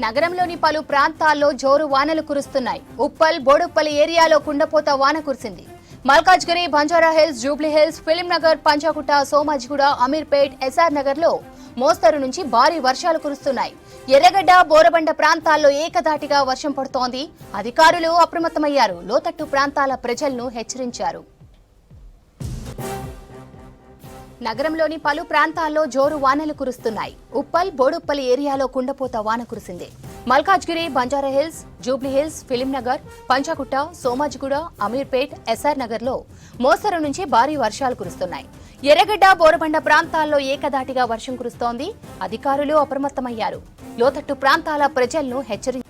నగరంలోని పలు ప్రాంతాల్లో జోరు వానలు కురుస్తున్నాయి. ఉప్పల్, బోడుప్పల్ ఏరియాలో కుండపోత వాన కురిసింది. Malkajgiri, Banjara Hills, Jubilee Hills, Film Nagar, Panjagutta, Somajiguda, Ameerpet, SR Nagar లో మోస్తరు నుంచి భారీ వర్షాలు కురుస్తున్నాయి. ఎర్రగడ్డ, బోరబండ ప్రాంతాల్లో ఏకధాటిగా వర్షం పడుతోంది. అధికారులు అప్రమత్తమయ్యారు. లోతట్టు ప్రాంతాల ప్రజలను హెచ్చరించారు. నగరంలోని పలు ప్రాంతాల్లో జోరు వానలు కురుస్తున్నాయి. ఉప్పల్, బోడుప్పల్ ఏరియాలో కుండపోత వాన కురిసింది. Malkajgiri, Banjara Hills, Jubilee Hills, Film Nagar, Panjagutta, Somajiguda, Ameerpet, SR Nagar లో మోస్తరు నుంచి భారీ వర్షాలు కురుస్తున్నాయి. ఎర్రగడ్డ, బోరబండ ప్రాంతాల్లో ఏకధాటిగా వర్షం కురుస్తోంది. అధికారులు అప్రమత్తమయ్యారు. లోతట్టు ప్రాంతాల ప్రజలను హెచ్చరించారు.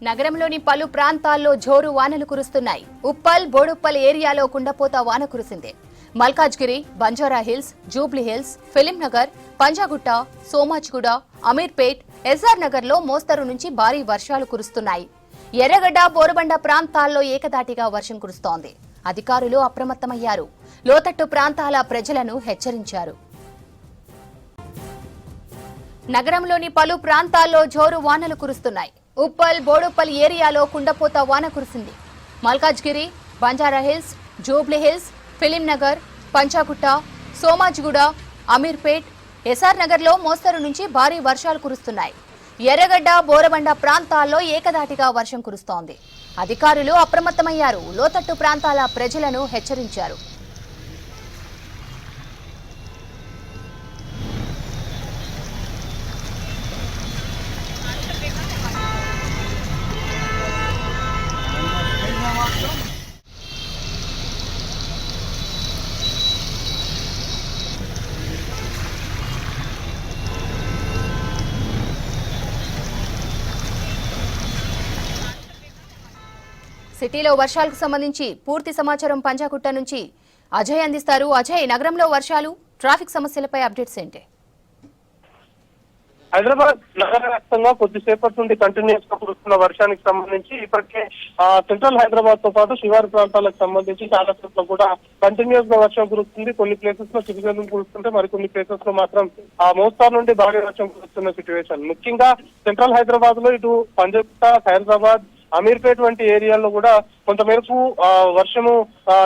నగరంలోని పలు ప్రాంతాల్లో జోరు వానలు కురుస్తున్నాయి. ఉప్పల్, బోడుప్పల్ ఏరియాలో కుండపోత వాన కురిసింది. Malkajgiri, Banjara Hills, Jubilee Hills, Film Nagar, Panjagutta, Somajiguda, Ameerpet, SR Nagar లో మోస్తరు నుంచి భారీ వర్షాలు కురుస్తున్నాయి. ఎర్రగడ్డ, బోరబండ ప్రాంతాల్లో ఏకధాటిగా వర్షం కురుస్తోంది. అధికారులు అప్రమత్తమయ్యారు. లోతట్టు ప్రాంతాల ప్రజలను హెచ్చరించారు. నగరంలోని పలు ప్రాంతాల్లో జోరు వానలు కురుస్తున్నాయి. ఉప్పల్, బోడుప్పల్ ఏరియాలో కుండపోత వాన కురిసింది. Malkajgiri, Banjara Hills, Jubilee Hills, Film Nagar, Panjagutta, Somajiguda, Ameerpet, SR Nagar లో మోస్తరు నుంచి భారీ వర్షాలు కురుస్తున్నాయి. ఎర్రగడ్డ, బోరబండ ప్రాంతాల్లో ఏకధాటిగా వర్షం కురుస్తోంది. అధికారులు అప్రమత్తమయ్యారు. లోతట్టు ప్రాంతాల ప్రజలను హెచ్చరించారు. సిటీలో వర్షాలకు సంబంధించి పూర్తి సమాచారం పంజాగుట్ట నుంచి అజయ్ అందిస్తారు. అజయ్, నగరంలో వర్షాలు, ట్రాఫిక్ సమస్యలపై అప్డేట్స్ ఏంటి? హైదరాబాద్ నగర వ్యాప్తంగా కొద్దిసేపటి నుండి కంటిన్యూస్ గా కురుస్తున్న వర్షానికి సంబంధించి ఇప్పటికే సెంట్రల్ హైదరాబాద్ తో పాటు శివారు ప్రాంతాలకు సంబంధించి చాలా చోట్ల కూడా కంటిన్యూస్ గా వర్షం కురుస్తుంది. కొన్ని ప్లేసెస్ లో చిరుజల్లు కురుస్తుంటే మరికొన్ని ప్లేసెస్ లో మాత్రం మోస్తారు నుండి భారీ వర్షం కురుస్తున్న సిచ్యువేషన్. ముఖ్యంగా సెంట్రల్ హైదరాబాద్ లో ఇటు పంజాగుట్ట, ఖైరతాబాద్, అమీర్పేట్ వంటి ఏరియాల్లో కూడా కొంతమేరకు వర్షము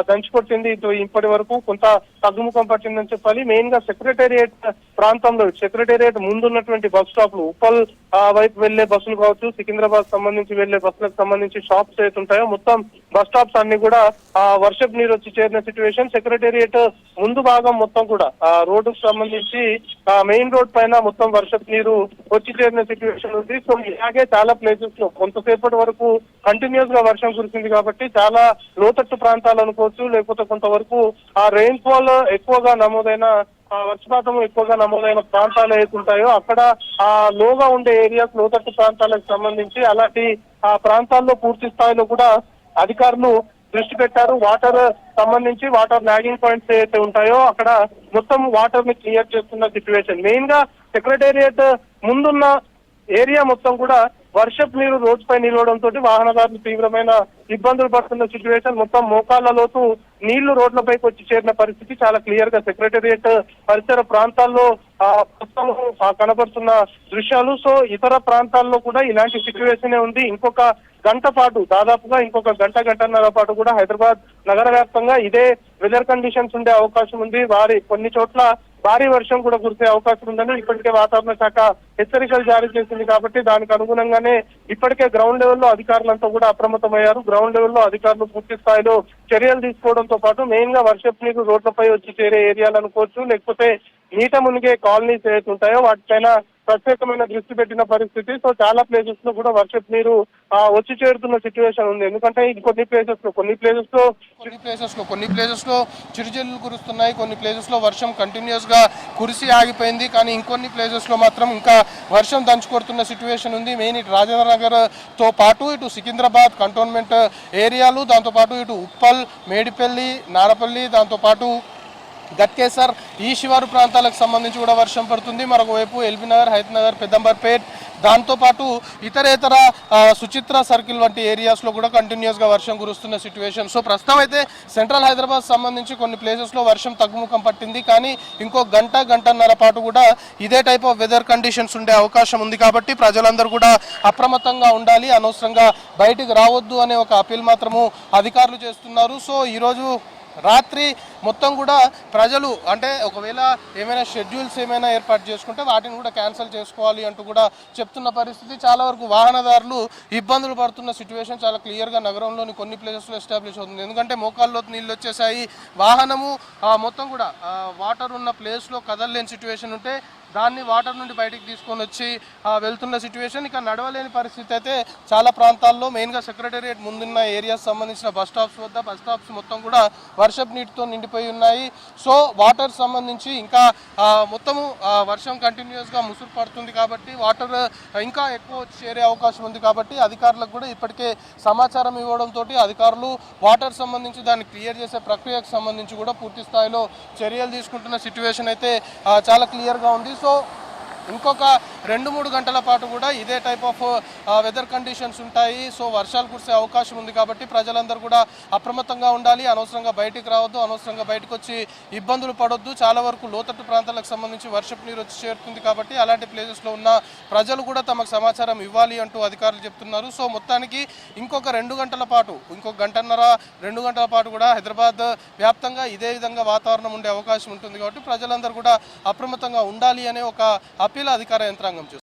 దంచుకొట్టింది. ఇప్పటి వరకు కొంత తగ్గుముఖం పట్టిందని చెప్పాలి. మెయిన్ గా సెక్రటేరియట్ ప్రాంతంలో, సెక్రటేరియట్ ముందున్నటువంటి బస్ స్టాప్లు, ఉప్పల్ వైపు వెళ్లే బస్సులు కావచ్చు, సికింద్రాబాద్ సంబంధించి వెళ్లే బస్సులకు సంబంధించి షాప్స్ ఏతుంటాయో మొత్తం బస్ స్టాప్స్ అన్ని కూడా వర్షపు నీరు వచ్చి చేరిన సిచ్యువేషన్. సెక్రటేరియట్ ముందు భాగం మొత్తం కూడా రోడ్డుకు సంబంధించి మెయిన్ రోడ్ పైన మొత్తం వర్షపు నీరు వచ్చి చేరిన సిచ్యువేషన్ ఉంది. సో ఇలాగే చాలా ప్లేసెస్ లో కొంతసేపటి వరకు కంటిన్యూస్ గా వర్షం కురిసింది కాబట్టి చాలా లోతట్టు ప్రాంతాలు అనుకోవచ్చు, లేకపోతే కొంతవరకు రెయిన్ ఫాల్ ఎక్కువగా నమోదైన, వర్షపాతం ఎక్కువగా నమోదైన ప్రాంతాలు ఏతుంటాయో అక్కడ లోగా ఉండే ఏరియాస్, లోతట్టు ప్రాంతాలకు సంబంధించి అలాంటి ప్రాంతాల్లో పూర్తి స్థాయిలో కూడా అధికారులు దృష్టి పెట్టారు. వాటర్ సంబంధించి వాటర్ లాగింగ్ పాయింట్స్ ఏవైతే ఉంటాయో అక్కడ మొత్తం వాటర్ ని క్లియర్ చేస్తున్న సిచ్యువేషన్. మెయిన్ గా సెక్రటేరియట్ ముందున్న ఏరియా మొత్తం కూడా వర్షపు నీరు రోడ్డుపై నిలవడంతో వాహనదారులు తీవ్రమైన ఇబ్బందులు పడుతున్న సిచ్యువేషన్. మొత్తం మోకాళ్ల లోతు నీళ్లు రోడ్లపైకి వచ్చి చేరిన పరిస్థితి చాలా క్లియర్ గా సెక్రటేరియట్ పరిసర ప్రాంతాల్లో మొత్తం కనబడుతున్న దృశ్యాలు. సో ఇతర ప్రాంతాల్లో కూడా ఇలాంటి సిచ్యువేషన్ ఉంది. ఇంకొక గంట పాటు, దాదాపుగా ఇంకొక గంటన్నర పాటు కూడా హైదరాబాద్ నగర వ్యాప్తంగా ఇదే వెదర్ కండిషన్స్ ఉండే అవకాశం ఉంది. కొన్ని చోట్ల భారీ వర్షం కూడా కురిసే అవకాశం ఉందని ఇప్పటికే వాతావరణ శాఖ హెచ్చరికలు జారీ చేసింది. కాబట్టి దానికి అనుగుణంగానే ఇప్పటికే గ్రౌండ్ లెవెల్లో అధికారులంతా కూడా అప్రమత్తమయ్యారు. గ్రౌండ్ లెవెల్లో అధికారులు పూర్తి స్థాయిలో చర్యలు తీసుకోవడంతో పాటు మెయిన్ గా వర్షపు నీరు రోడ్లపై వచ్చి చేరే ఏరియాలు అనుకోవచ్చు, లేకపోతే నీట మునిగే కాలనీస్ ఏవైతే ఉంటాయో వాటిపైన ప్రత్యేకమైన దృష్టి పెట్టిన పరిస్థితి. సో చాలా ప్లేసెస్ లో కూడా వర్షపు నీరు వచ్చి చేరుతున్న సిచ్యువేషన్ ఉంది. ఎందుకంటే కొన్ని ప్లేసెస్ లో చిరుజల్లు కురుస్తున్నాయి, కొన్ని ప్లేసెస్ లో వర్షం కంటిన్యూస్ గా కురిసి ఆగిపోయింది. కానీ ఇంకొన్ని ప్లేసెస్ లో మాత్రం ఇంకా వర్షం దంచుకొడుతున్న సిచ్యువేషన్ ఉంది. మెయిన్ ఇటు రాజేంద్ర నగర్ తో పాటు ఇటు సికింద్రాబాద్ కంటోన్మెంట్ ఏరియాలు, దాంతో పాటు ఇటు ఉప్పల్, మేడిపల్లి, నారపల్లి, దాంతో పాటు గట్కేసర్ ఈ శివారు ప్రాంతాలకు సంబంధించి కూడా వర్షం పడుతుంది. మరొకవైపు ఎల్బీ నగర్, హైత్ నగర్, పెద్దంబర్పేట్, దాంతోపాటు ఇతరేతర సుచిత్ర సర్కిల్ వంటి ఏరియాస్లో కూడా కంటిన్యూస్గా వర్షం కురుస్తున్న సిచ్యువేషన్. సో ప్రస్తుతం అయితే సెంట్రల్ హైదరాబాద్ సంబంధించి కొన్ని ప్లేసెస్లో వర్షం తగ్గుముఖం పట్టింది. కానీ ఇంకో గంటన్నర పాటు కూడా ఇదే టైప్ ఆఫ్ వెదర్ కండిషన్స్ ఉండే అవకాశం ఉంది. కాబట్టి ప్రజలందరూ కూడా అప్రమత్తంగా ఉండాలి, అనవసరంగా బయటికి రావద్దు అనే ఒక అపీల్ మాత్రము అధికారులు చేస్తున్నారు. సో ఈరోజు రాత్రి మొత్తం కూడా ప్రజలు అంటే ఒకవేళ ఏమైనా షెడ్యూల్స్ ఏమైనా ఏర్పాటు చేసుకుంటే వాటిని కూడా క్యాన్సిల్ చేసుకోవాలి అంటూ కూడా చెప్తున్న పరిస్థితి. చాలా వరకు వాహనదారులు ఇబ్బందులు పడుతున్న సిచ్యువేషన్ చాలా క్లియర్గా నగరంలోని కొన్ని ప్లేసెస్లో ఎస్టాబ్లిష్ అవుతుంది. ఎందుకంటే మోకాల్లో నీళ్ళు వచ్చేసాయి, వాహనము మొత్తం కూడా వాటర్ ఉన్న ప్లేస్లో కదలలేని సిచ్యువేషన్ ఉంటే దాన్ని వాటర్ నుండి బయటికి తీసుకొని వచ్చి వెళ్తున్న సిచ్యువేషన్. ఇక నడవలేని పరిస్థితి అయితే చాలా ప్రాంతాల్లో, మెయిన్గా సెక్రటేరియట్ ముందున్న ఏరియాస్ సంబంధించిన బస్ స్టాప్స్ మొత్తం కూడా వర్షపు నీటితో నిండిపోయి ఉన్నాయి. సో వాటర్ సంబంధించి ఇంకా మొత్తము వర్షం కంటిన్యూస్గా ముసురు పడుతుంది కాబట్టి వాటర్ ఇంకా ఎక్కువ చేరే అవకాశం ఉంది. కాబట్టి అధికారులకు కూడా ఇప్పటికే సమాచారం ఇవ్వడంతో అధికారులు వాటర్ సంబంధించి దాన్ని క్లియర్ చేసే ప్రక్రియకు సంబంధించి కూడా పూర్తి స్థాయిలో చర్యలు తీసుకుంటున్న సిచ్యువేషన్ అయితే చాలా క్లియర్గా ఉంది. సో ఇంకొక 2-3 గంటల పాటు కూడా ఇదే టైప్ ఆఫ్ వెదర్ కండిషన్స్ ఉంటాయి. సో వర్షాలు కురిసే అవకాశం ఉంది. కాబట్టి ప్రజలందరూ కూడా అప్రమత్తంగా ఉండాలి, అనవసరంగా బయటికి రావద్దు, అనవసరంగా బయటకు వచ్చి ఇబ్బందులు పడొద్దు. చాలా వరకు లోతట్టు ప్రాంతాలకు సంబంధించి వర్షపు నీరు వచ్చి చేరుతుంది. కాబట్టి అలాంటి ప్లేసెస్లో ఉన్న ప్రజలు కూడా తమకు సమాచారం ఇవ్వాలి అంటూ అధికారులు చెప్తున్నారు. సో మొత్తానికి ఇంకొక 2 గంటల పాటు, ఇంకొక 2 గంటల పాటు కూడా హైదరాబాద్ వ్యాప్తంగా ఇదే విధంగా వాతావరణం ఉండే అవకాశం ఉంటుంది. కాబట్టి ప్రజలందరూ కూడా అప్రమత్తంగా ఉండాలి అనే ఒక అపీల్ అధికార యంత్రాంగం చేస్తుంది.